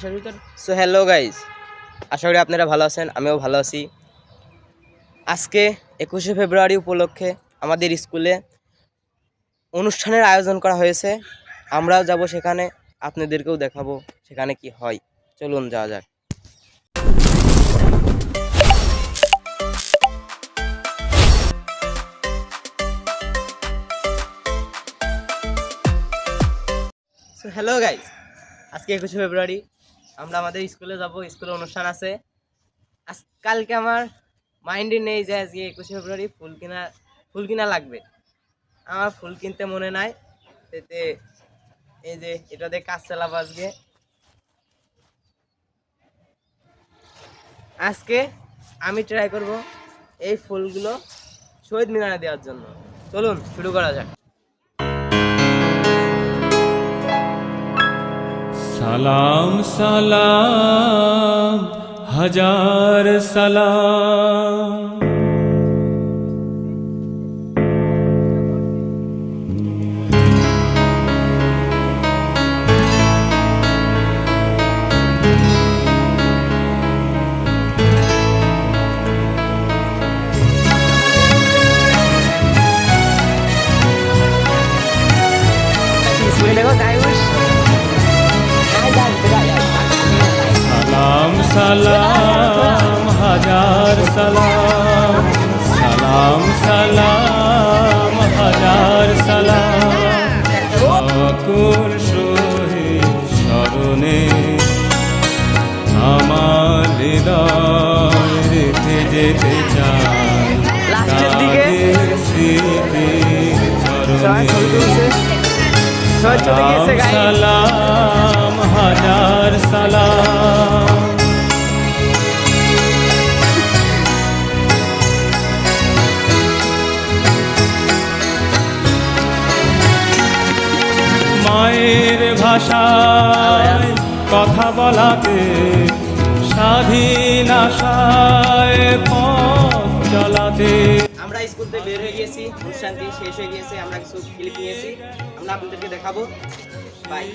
So hello guys, আশা করি আপনারা ভালো আছেন, আমিও ভালো আছি। আজকে 21শে ফেব্রুয়ারি উপলক্ষে আমাদের স্কুলে অনুষ্ঠানের আয়োজন করা হয়েছে। আমরাও যাব সেখানে, আপনাদেরকেও দেখাবো সেখানে কি হয়। চলুন যাওয়া যাক। সো হ্যালো গাইজ, আজকে 21শে ফেব্রুয়ারি, আমরা আমাদের স্কুলে যাব। স্কুলে অনুষ্ঠান আছে। কালকে আমার মাইন্ডে নেই যে আজকে 21শে ফেব্রুয়ারি ফুল কিনা লাগবে। আমার ফুল কিনতে মনে নাই, এতে এই যে এটাতে কাজ চালাবো। আজকে আমি ট্রাই করব এই ফুলগুলো শহীদ মিনারে দেওয়ার জন্য। চলুন শুরু করা যাক। সালাম সালাম হাজার সালাম, সালাম সালাম হাজার সালাম, সালাম সালাম হাজার সালাম। অকুল শহীদ স্মরণে আমার হৃদয় রেখে যেতে চাই তাদের স্মৃতির চরণে। সালাম সালাম হাজার সালাম। মায়ের ভাষায় কথা বলাতে, স্বাধীন আশায় পথ চলাতে। আমরা স্কুল থেকে বের হয়ে গিয়েছি, অনুষ্ঠানটি শেষ হয়ে গিয়েছে। আমরা কিছু ক্লিপ নিয়েছি, আমরা আপনাদেরকে দেখাবো। বাই।